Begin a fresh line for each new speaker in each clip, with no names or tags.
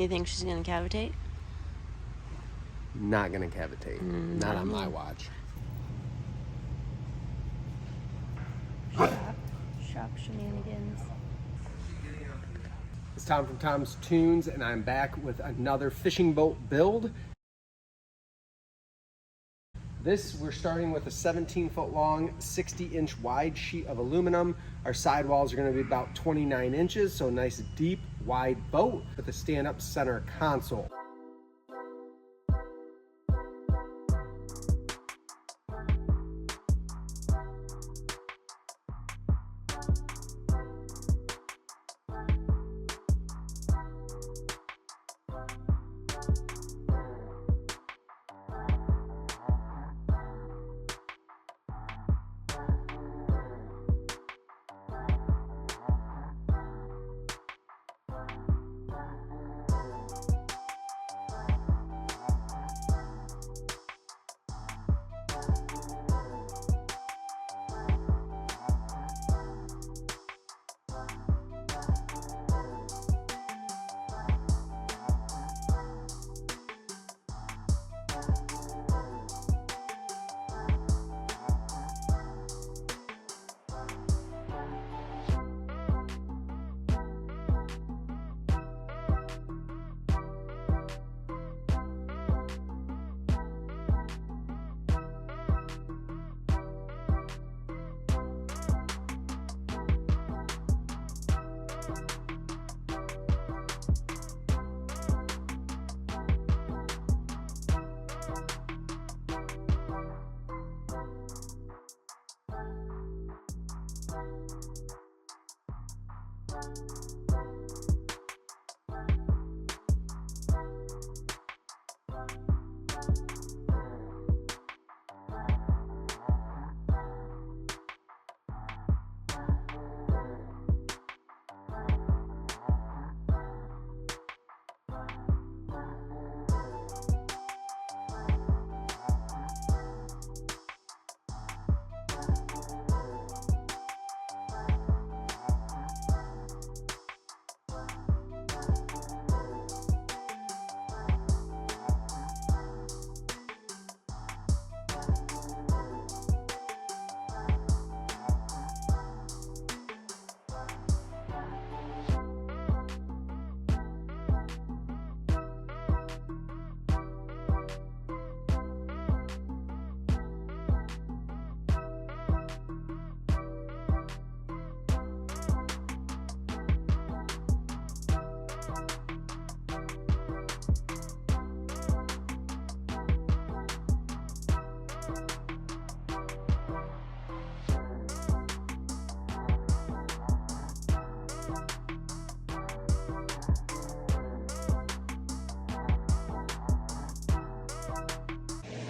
You think she's gonna cavitate?
Not gonna cavitate. Not on my watch.
Shop shenanigans.
It's Tom from Tom's Toons, and I'm back with another fishing boat build. We're starting with a 17-foot long, 60-inch wide sheet of aluminum. Our sidewalls are going to be about 29 inches, so a nice deep, wide boat with a stand-up center console.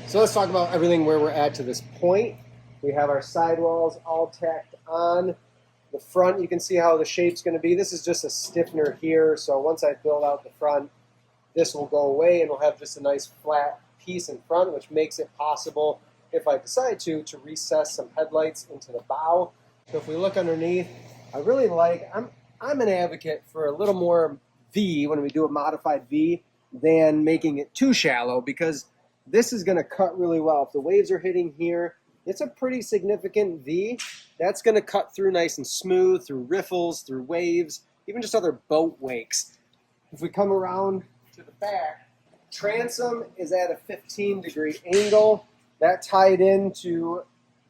So let's talk about everything where we're at to this point. We have our sidewalls all tacked on. The front, you can see how the shape's going to be. This is just a stiffener here, so once I build out the front, this will go away and we'll have just a nice flat piece in front, which makes it possible, if I decide to recess some headlights into the bow. So if we look underneath, I really like, I'm an advocate for a little more V when we do a modified V than making it too shallow, because this is going to cut really well. If the waves are hitting here, it's a pretty significant V. That's going to cut through nice and smooth, through riffles, through waves, even just other boat wakes. If we come around to the back, transom is at a 15-degree angle. That tied into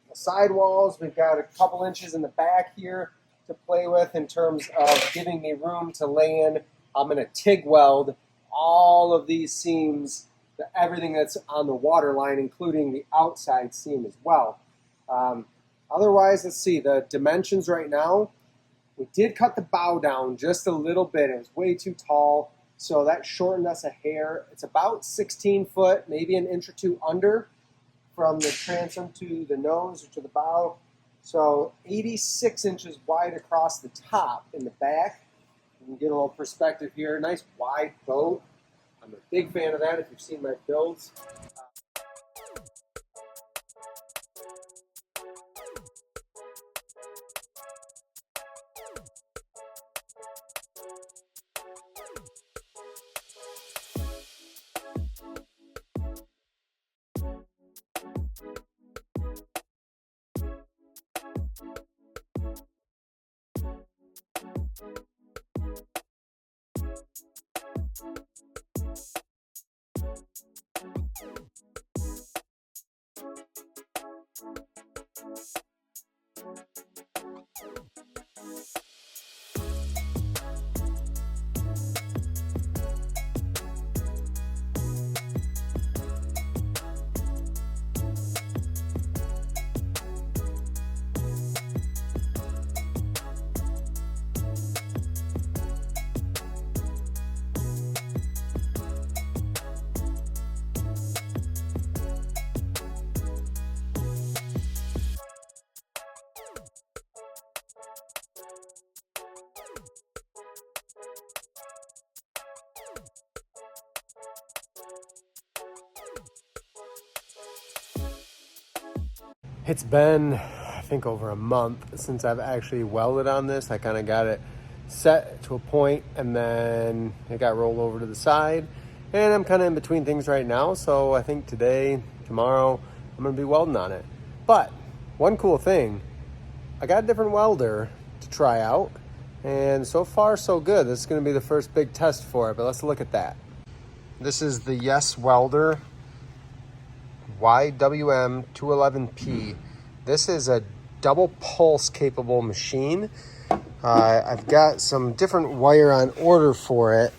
the sidewalls. We've got a couple inches in the back here to play with in terms of giving me room to lay in. I'm going to TIG weld all of these seams, everything that's on the water line, including the outside seam as well. Otherwise, let's see, the dimensions right now, we did cut the bow down just a little bit. It was way too tall, so that shortened us a hair. It's about 16 foot, maybe an inch or two under from the transom to the nose or to the bow. So 86 inches wide across the top in the back. You can get a little perspective here. Nice wide boat. I'm a big fan of that if you've seen my builds. It's been, I think, over a month since I've actually welded on this. I kind of got it set to a point and then it got rolled over to the side. And I'm kind of in between things right now. So I think today, tomorrow, I'm going to be welding on it. But one cool thing, I got a different welder to try out. And so far, so good. This is going to be the first big test for it. But let's look at that. This is the Yes Welder YWM 211P. This is a double pulse capable machine. I've got some different wire on order for it,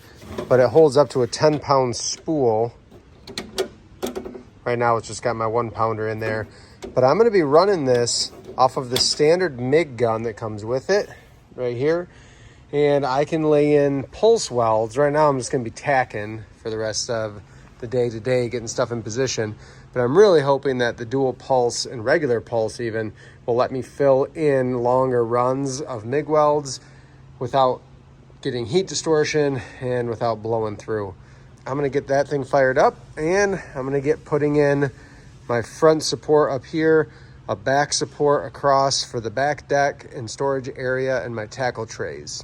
but it holds up to a 10-pound spool. Right now it's just got my 1-pounder in there, but I'm going to be running this off of the standard MIG gun that comes with it right here, and I can lay in pulse welds. Right now I'm just going to be tacking for the rest of the day today, getting stuff in position. But I'm really hoping that the dual pulse and regular pulse even will let me fill in longer runs of MIG welds without getting heat distortion and without blowing through. I'm gonna get that thing fired up, and I'm gonna get putting in my front support up here, a back support across for the back deck and storage area, and my tackle trays.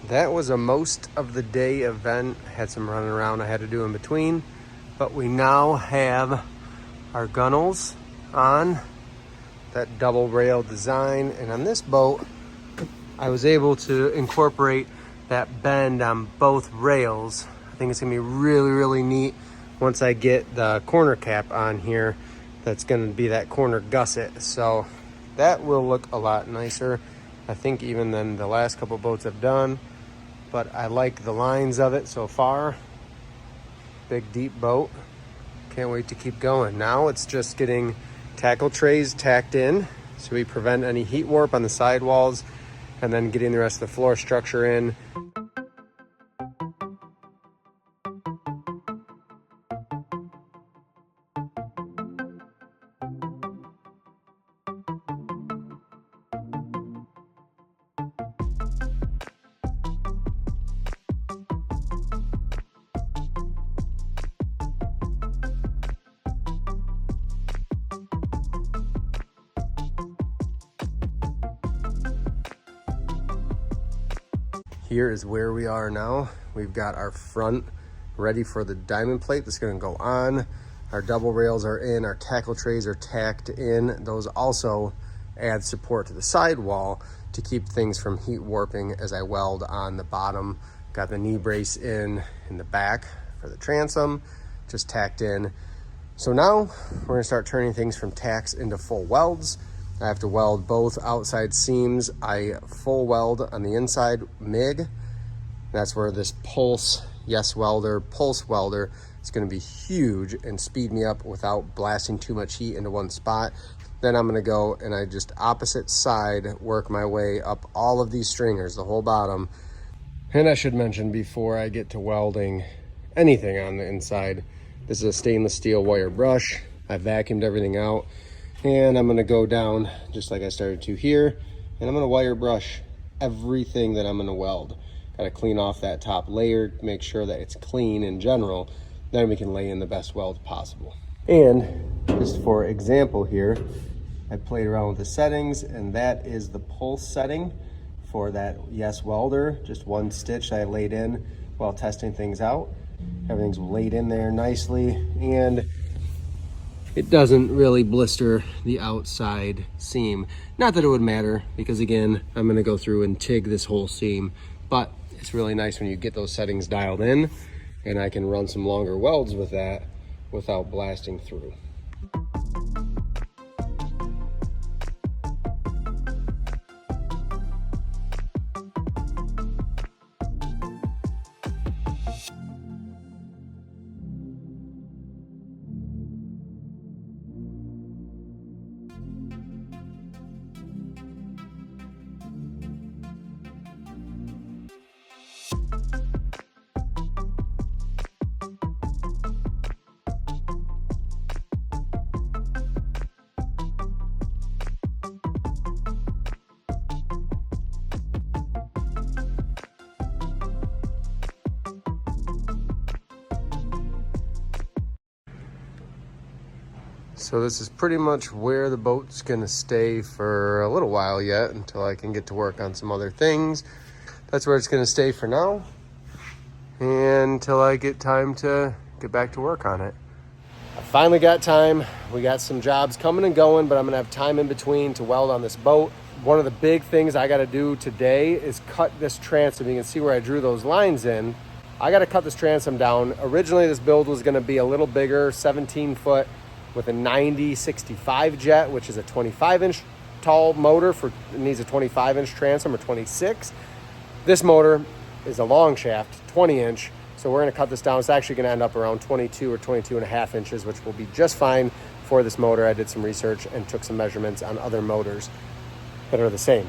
That was a most of the day event. Had some running around I had to do in between, but we now have our gunnels on that double rail design. And on this boat, I was able to incorporate that bend on both rails. I think it's gonna be really, really neat once I get the corner cap on here. That's gonna be that corner gusset. So that will look a lot nicer, I think, even than the last couple boats I've done. But I like the lines of it so far. Big, deep boat. Can't wait to keep going. Now it's just getting tackle trays tacked in so we prevent any heat warp on the sidewalls, and then getting the rest of the floor structure in. Here is where we are now. We've got our front ready for the diamond plate that's gonna go on. Our double rails are in, our tackle trays are tacked in. Those also add support to the sidewall to keep things from heat warping as I weld on the bottom. Got the knee brace in the back for the transom, just tacked in. So now we're gonna start turning things from tacks into full welds. I have to weld both outside seams. I full weld on the inside MIG. That's where this pulse welder is gonna be huge and speed me up without blasting too much heat into one spot. Then I'm gonna go and I just opposite side work my way up all of these stringers, the whole bottom. And I should mention before I get to welding anything on the inside, this is a stainless steel wire brush. I vacuumed everything out and I'm gonna go down just like I started to here, and I'm gonna wire brush everything that I'm gonna weld. Gotta clean off that top layer, make sure that it's clean in general, then we can lay in the best weld possible. And just for example here, I played around with the settings, and that is the pulse setting for that Yes welder. Just one stitch I laid in while testing things out. Everything's laid in there nicely, and it doesn't really blister the outside seam. Not that it would matter, because again, I'm gonna go through and TIG this whole seam, but it's really nice when you get those settings dialed in, and I can run some longer welds with that without blasting through. So this is pretty much where the boat's gonna stay for a little while yet, until I can get to work on some other things. That's where it's gonna stay for now, and until I get time to get back to work on it. I finally got time. We got some jobs coming and going, but I'm gonna have time in between to weld on this boat. One of the big things I gotta do today is cut this transom. You can see where I drew those lines in. I gotta cut this transom down. Originally this build was gonna be a little bigger, 17 foot, with a 90-65 jet, which is a 25-inch tall motor. It needs a 25-inch transom or 26. This motor is a long shaft, 20-inch, so we're gonna cut this down. It's actually gonna end up around 22 or 22.5 inches, which will be just fine for this motor. I did some research and took some measurements on other motors that are the same.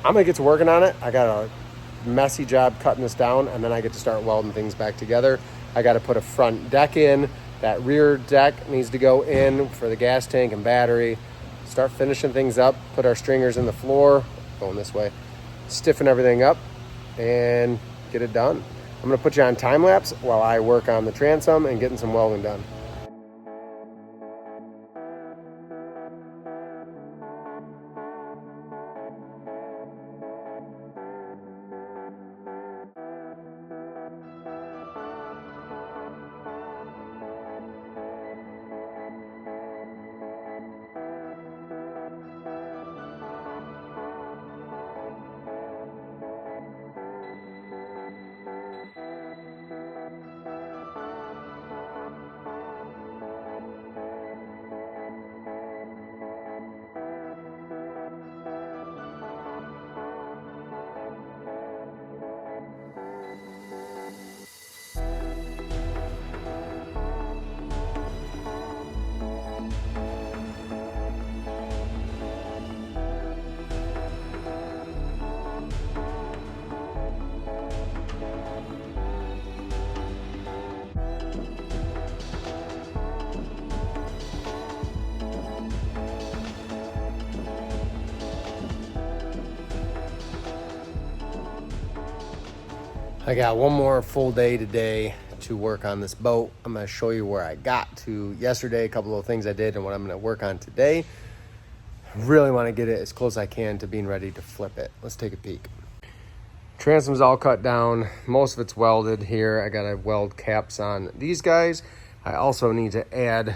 I'm gonna get to working on it. I got a messy job cutting this down, and then I get to start welding things back together. I gotta put a front deck in. That rear deck needs to go in for the gas tank and battery. Start finishing things up, put our stringers in the floor, going this way, stiffen everything up, and get it done. I'm gonna put you on time lapse while I work on the transom and getting some welding done. I got one more full day today to work on this boat. I'm going to show you where I got to yesterday, a couple of things I did, and what I'm going to work on today. I really want to get it as close as I can to being ready to flip it. Let's take a peek. Transom's all cut down. Most of it's welded here. I got to weld caps on these guys. I also need to add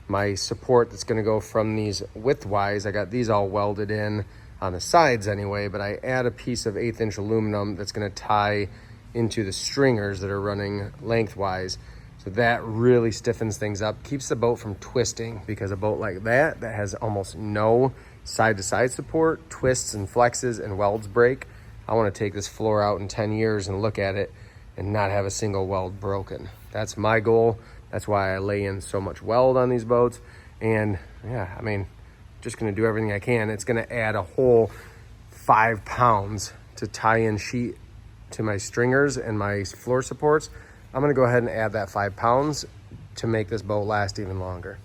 my support that's going to go from these widthwise. I got these all welded in on the sides anyway, but I add a piece of 1/8 inch aluminum that's going to tie into the stringers that are running lengthwise. So that really stiffens things up, keeps the boat from twisting, because a boat like that has almost no side-to-side support, twists and flexes and welds break. I want to take this floor out in 10 years and look at it and not have a single weld broken. That's my goal. That's why I lay in so much weld on these boats. And yeah, I mean, just going to do everything I can. It's going to add a whole 5 pounds to tie in sheet to my stringers and my floor supports. I'm going to go ahead and add that 5 pounds to make this boat last even longer.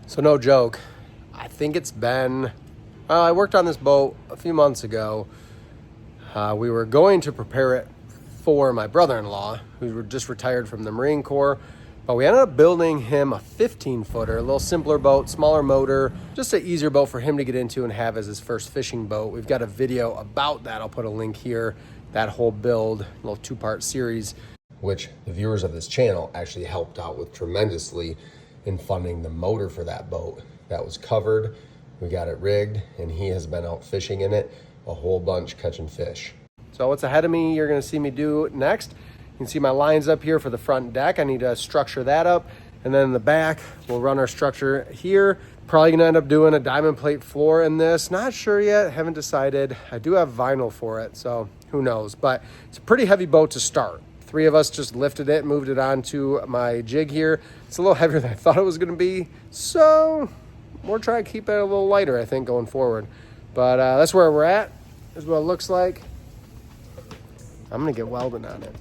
So no joke, I think it's been, I worked on this boat a few months ago. We were going to prepare it for my brother-in-law, who just retired from the Marine Corps, but we ended up building him a 15-footer, a little simpler boat, smaller motor, just an easier boat for him to get into and have as his first fishing boat. We've got a video about that. I'll put a link here, that whole build, little 2-part series, which the viewers of this channel actually helped out with tremendously in funding the motor for that boat. That was covered, we got it rigged, and he has been out fishing in it a whole bunch, catching fish. So what's ahead of me, you're gonna see me do next. You can see my lines up here for the front deck. I need to structure that up. And then in the back, we'll run our structure here. Probably gonna end up doing a diamond plate floor in this. Not sure yet, haven't decided. I do have vinyl for it, so who knows. But it's a pretty heavy boat to start. 3 of us just lifted it, moved it onto my jig here. It's a little heavier than I thought it was gonna be. So we'll try to keep it a little lighter, I think, going forward. But that's where we're at. This is what it looks like. I'm gonna get welding on it.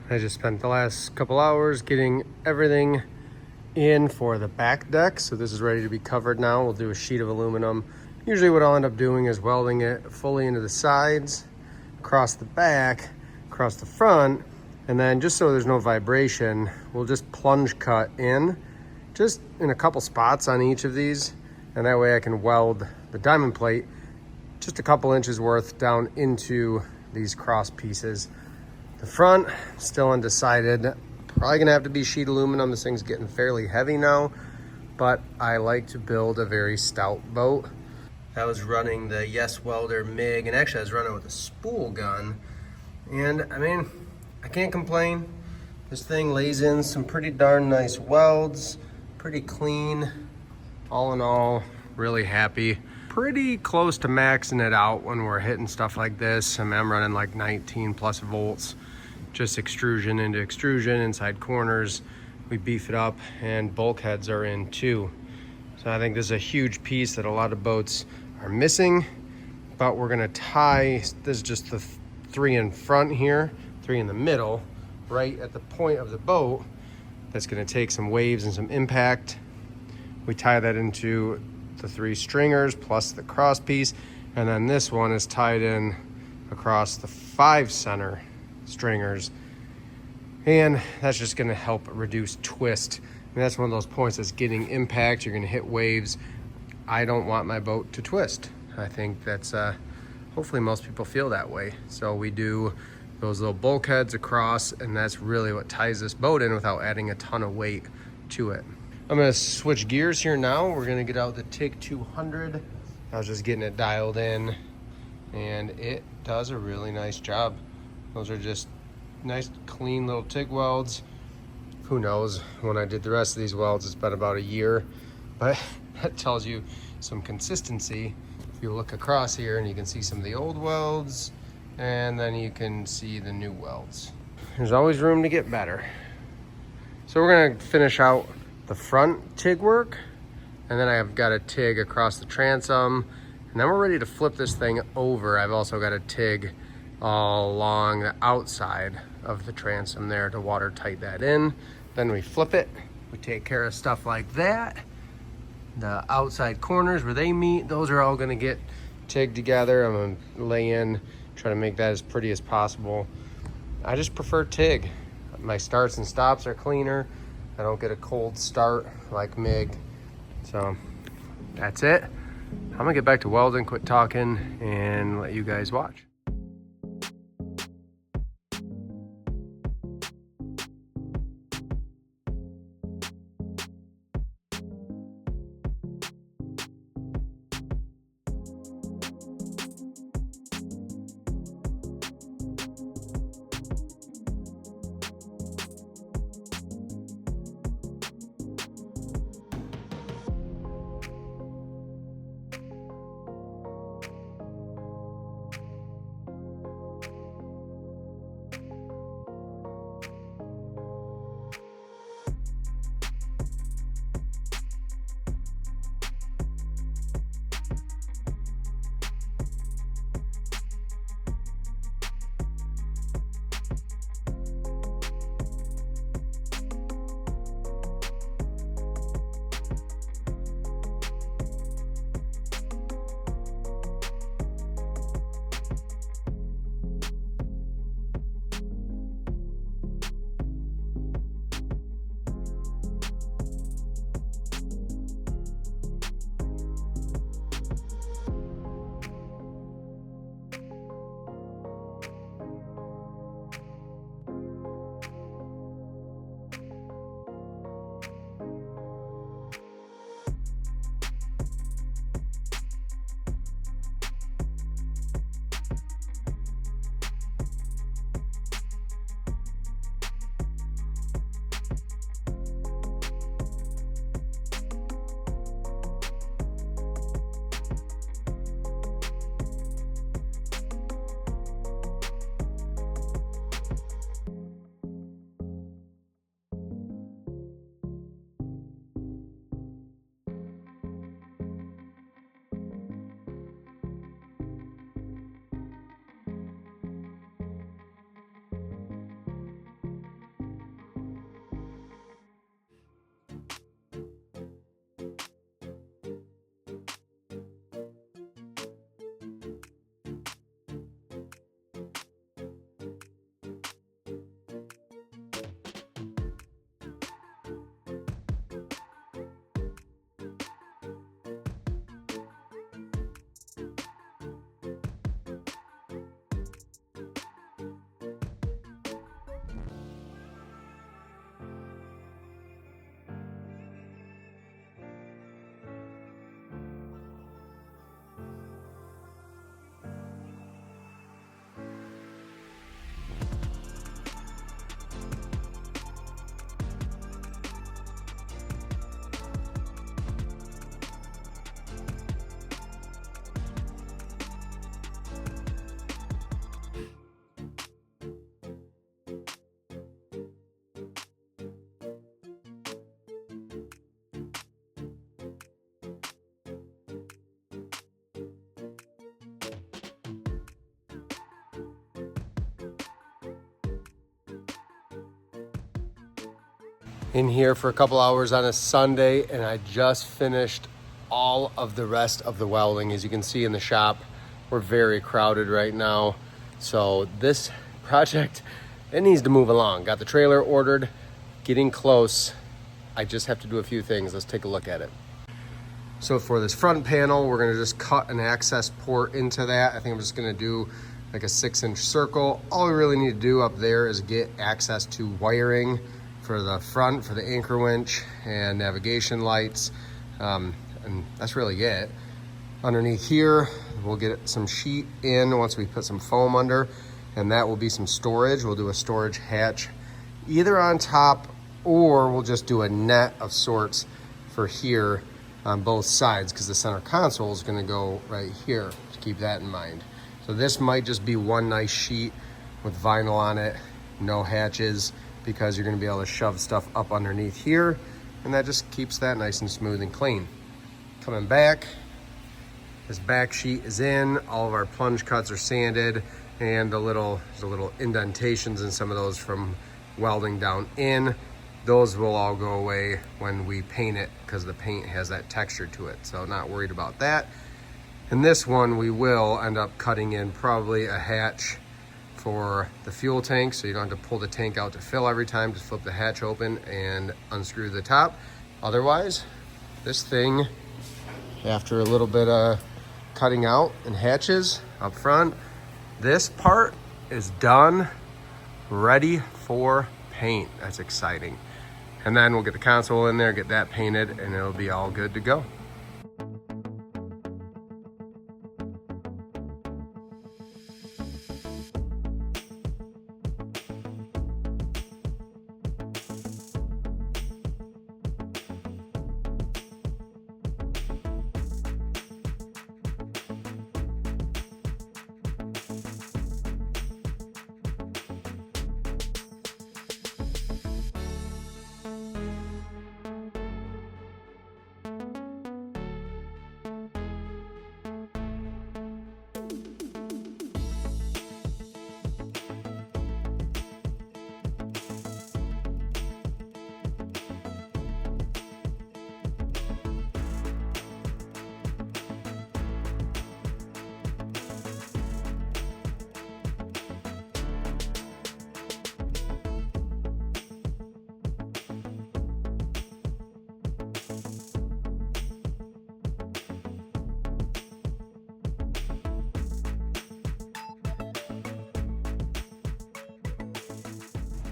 I just spent the last couple hours getting everything in for the back deck. So this is ready to be covered now. We'll do a sheet of aluminum. Usually what I'll end up doing is welding it fully into the sides, across the back, across the front, and then just so there's no vibration, we'll just plunge cut in, just in a couple spots on each of these. And that way I can weld the diamond plate just a couple inches worth down into these cross pieces. The front, still undecided. Probably gonna have to be sheet aluminum. This thing's getting fairly heavy now, but I like to build a very stout boat. I was running the Yes Welder MIG, and actually I was running with a spool gun. And I mean, I can't complain. This thing lays in some pretty darn nice welds, pretty clean. All in all, really happy. Pretty close to maxing it out when we're hitting stuff like this. I mean, I'm running like 19 plus volts, just extrusion into extrusion, inside corners. We beef it up, and bulkheads are in too. So I think this is a huge piece that a lot of boats are missing, but we're gonna tie, this is just the 3 in front here, 3 in the middle, right at the point of the boat. That's gonna take some waves and some impact. We tie that into the 3 stringers plus the cross piece, and then this one is tied in across the 5 center stringers, and that's just gonna help reduce twist. And that's one of those points that's getting impact. You're gonna hit waves. I don't want my boat to twist. I think that's hopefully most people feel that way. So we do those little bulkheads across, and that's really what ties this boat in without adding a ton of weight to it. I'm gonna switch gears here now. We're gonna get out the TIG 200. I was just getting it dialed in, and it does a really nice job. Those are just nice, clean little TIG welds. Who knows, when I did the rest of these welds, it's been about a year, but that tells you some consistency. If you look across here, and you can see some of the old welds, and then you can see the new welds. There's always room to get better. So we're gonna finish out the front TIG work, and then I've got a TIG across the transom, and then we're ready to flip this thing over. I've also got a TIG all along the outside of the transom there to watertight that in. Then we flip it, we take care of stuff like that. The outside corners where they meet, those are all gonna get TIG together. I'm gonna lay in, try to make that as pretty as possible. I just prefer TIG. My starts and stops are cleaner. I don't get a cold start like MIG. So that's it. I'm gonna get back to welding, quit talking, and let you guys watch. in here for a couple hours on a Sunday, and I just finished all of the rest of the welding. As you can see in the shop, we're very crowded right now. So this project, it needs to move along. Got the trailer ordered, getting close. I just have to do a few things. Let's take a look at it. So for this front panel, we're gonna just cut an access port into that. I think I'm just gonna do like a 6-inch circle. All we really need to do up there is get access to wiring for the front, for the anchor winch and navigation lights. And that's really it. Underneath here, we'll get some sheet in once we put some foam under, and that will be some storage. We'll do a storage hatch either on top, or we'll just do a net of sorts for here on both sides, because the center console is gonna go right here, to keep that in mind. So this might just be one nice sheet with vinyl on it, no hatches, because you're gonna be able to shove stuff up underneath here, and that just keeps that nice and smooth and clean. Coming back, this back sheet is in, all of our plunge cuts are sanded, and there's a little indentations in some of those from welding down in. Those will all go away when we paint it, because the paint has that texture to it, so not worried about that. And this one, we will end up cutting in probably a hatch for the fuel tank, so you don't have to pull the tank out to fill every time. Just flip the hatch open and unscrew the top. Otherwise, this thing, after a little bit of cutting out and hatches up front, this part is done, ready for paint. That's exciting. And then we'll get the console in there, get that painted, and it'll be all good to go.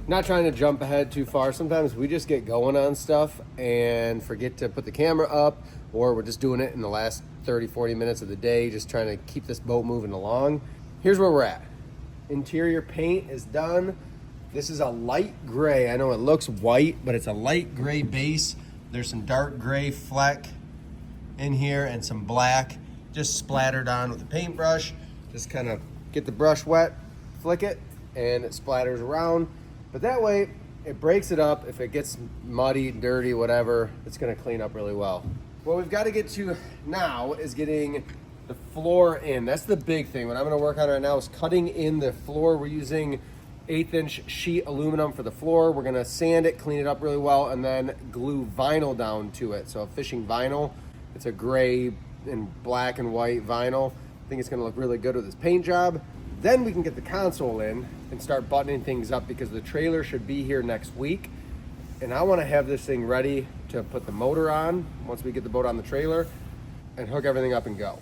Not trying to jump ahead too far. Sometimes we just get going on stuff and forget to put the camera up, or we're just doing it in the last 30, 40 minutes of the day, just trying to keep this boat moving along. Here's where we're at. Interior paint is done. This is a light gray. I know it looks white, but it's a light gray base. There's some dark gray fleck in here and some black just splattered on with a paintbrush. Just kind of get the brush wet, flick it, and it splatters around. But that way, it breaks it up. If it gets muddy, dirty, whatever, it's gonna clean up really well. What we've got to get to now is getting the floor in. That's the big thing. What I'm gonna work on right now is cutting in the floor. We're using 1/8-inch sheet aluminum for the floor. We're gonna sand it, clean it up really well, and then glue vinyl down to it. So fishing vinyl, it's a gray and black and white vinyl. I think it's gonna look really good with this paint job. Then we can get the console in and start buttoning things up, because the trailer should be here next week. And I want to have this thing ready to put the motor on once we get the boat on the trailer and hook everything up and go.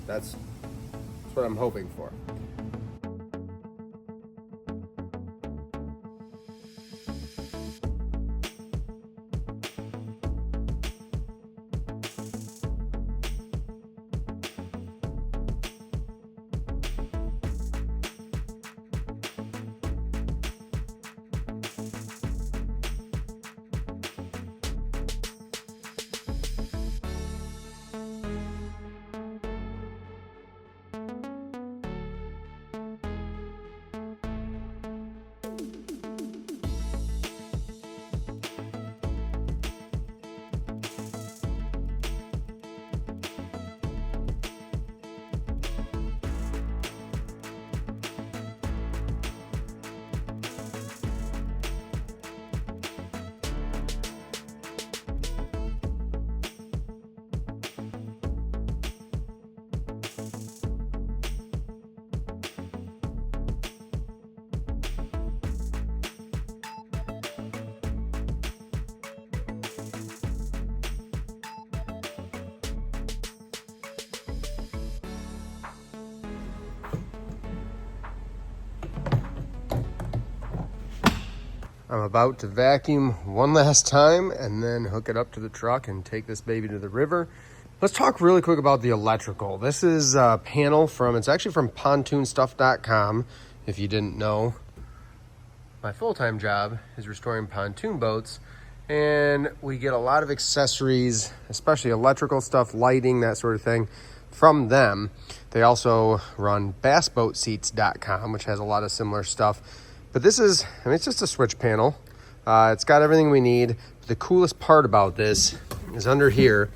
That's what I'm hoping for.
I'm about to vacuum one last time and then hook it up to the truck and take this baby to the river. Let's talk really quick about the electrical. This is a panel it's actually from pontoonstuff.com. If you didn't know, my full-time job is restoring pontoon boats, and we get a lot of accessories, especially electrical stuff, lighting, that sort of thing, from them. They also run bassboatseats.com, which has a lot of similar stuff. But this is, it's just a switch panel. It's got everything we need. The coolest part about this is under here,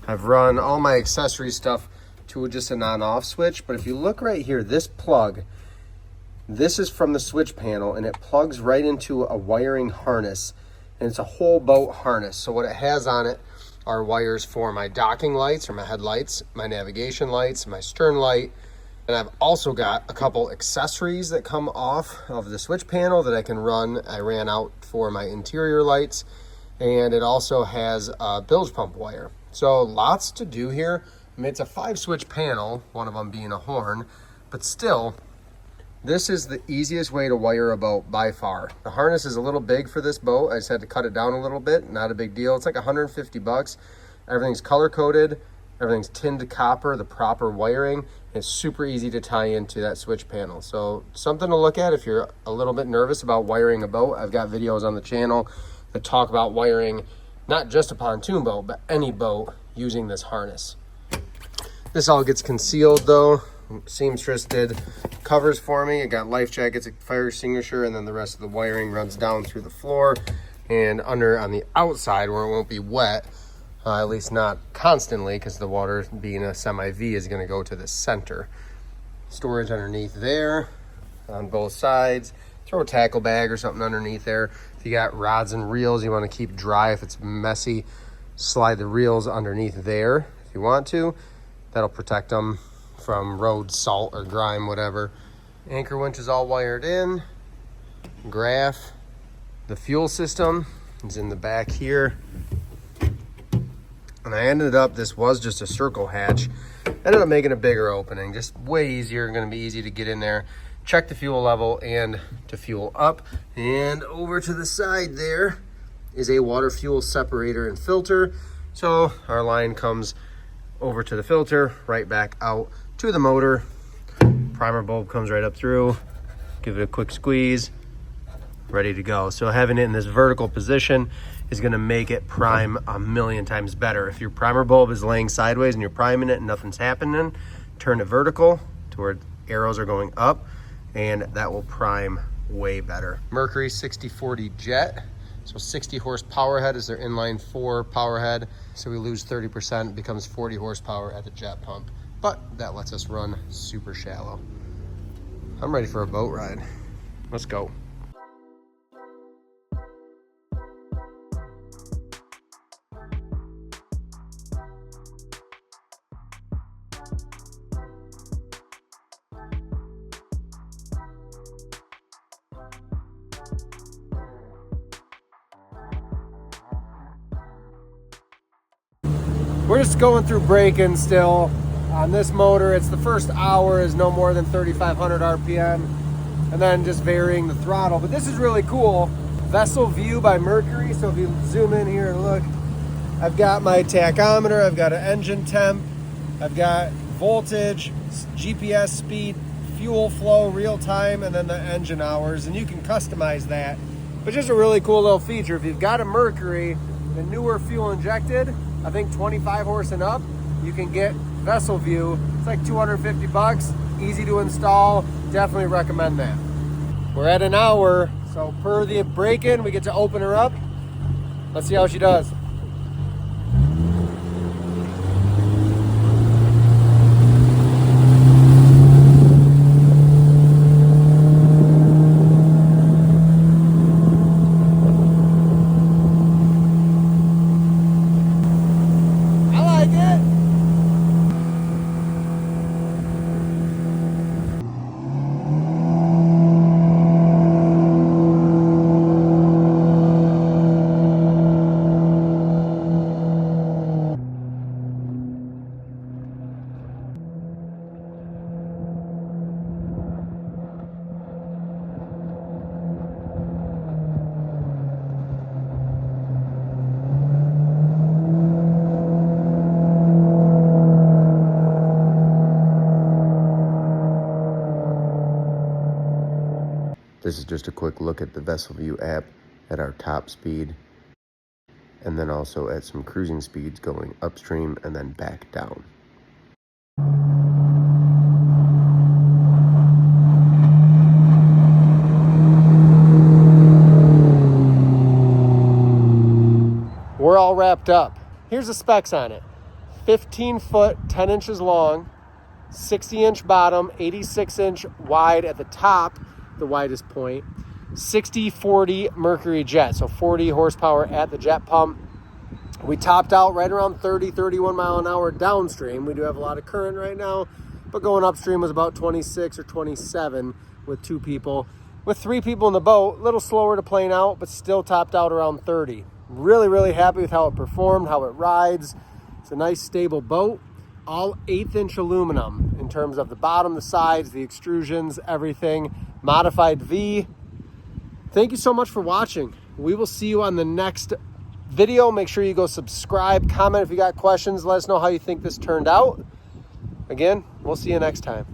I've run all my accessory stuff to just an on-off switch. But if you look right here, this plug, this is from the switch panel, and it plugs right into a wiring harness. And it's a whole boat harness. So what it has on it are wires for my docking lights or my headlights, my navigation lights, my stern light. And I've also got a couple accessories that come off of the switch panel that I can run. I ran out for my interior lights, and it also has a bilge pump wire. So lots to do here. I mean, it's a 5-switch panel, one of them being a horn, but still, this is the easiest way to wire a boat by far. The harness is a little big for this boat. I just had to cut it down a little bit. Not a big deal. It's like 150 bucks. Everything's color coded. Everything's tinned to copper, the proper wiring. It's super easy to tie into that switch panel. So something to look at if you're a little bit nervous about wiring a boat. I've got videos on the channel that talk about wiring not just a pontoon boat, but any boat using this harness. This all gets concealed though. Seamstress did covers for me. It got life jackets, a fire extinguisher, and then the rest of the wiring runs down through the floor and under on the outside where it won't be wet. At least not constantly, because the water, being a semi-V, is going to go to the center. Storage underneath there on both sides. Throw a tackle bag or something underneath there. If you got rods and reels you want to keep dry, if it's messy, slide the reels underneath there if you want to. That'll protect them from road salt or grime, whatever. Anchor winch is all wired in. Graph. The fuel system is in the back here. And I ended up, this was just a circle hatch. Ended up making a bigger opening, just way easier, going to be easy to get in there, check the fuel level and to fuel up. And over to the side there is a water fuel separator and filter. So our line comes over to the filter, right back out to the motor. Primer bulb comes right up through, give it a quick squeeze, ready to go. So having it in this vertical position is going to make it prime a million times better. If your primer bulb is laying sideways and you're priming it and nothing's happening, turn it vertical to where arrows are going up, and that will prime way better. Mercury 6040 jet, so 60 horse power head is their inline 4 power head. So we lose 30%, becomes 40 horsepower at the jet pump, but that lets us run super shallow. I'm ready for a boat ride. Let's go. We're just going through braking still on this motor. It's the first hour is no more than 3,500 RPM, and then just varying the throttle. But this is really cool. Vessel view by Mercury. So if you zoom in here and look, I've got my tachometer, I've got an engine temp, I've got voltage, GPS speed, fuel flow, real time, and then the engine hours, and you can customize that. But just a really cool little feature. If you've got a Mercury, the newer fuel injected, I think 25 horse and up, you can get vessel view. It's like 250 bucks, easy to install. Definitely recommend that. We're at an hour, so per the break-in, we get to open her up. Let's see how she does. This is just a quick look at the Vessel View app at our top speed, and then also at some cruising speeds going upstream and then back down. We're all wrapped up. Here's the specs on it. 15 foot, 10 inches long, 60-inch bottom, 86-inch wide at the top, the widest point, 60/40 Mercury jet, so 40 horsepower at the jet pump. We topped out right around 30, 31 mile an hour downstream. We do have a lot of current right now, but going upstream was about 26 or 27 with 2 people. With 3 people in the boat, a little slower to plane out, but still topped out around 30. Really, really happy with how it performed, how it rides. It's a nice, stable boat. All 1/8-inch aluminum in terms of the bottom, the sides, the extrusions, everything. Modified V. Thank you so much for watching. We will see you on the next video. Make sure you go subscribe, comment if you got questions. Let us know how you think this turned out. Again, we'll see you next time.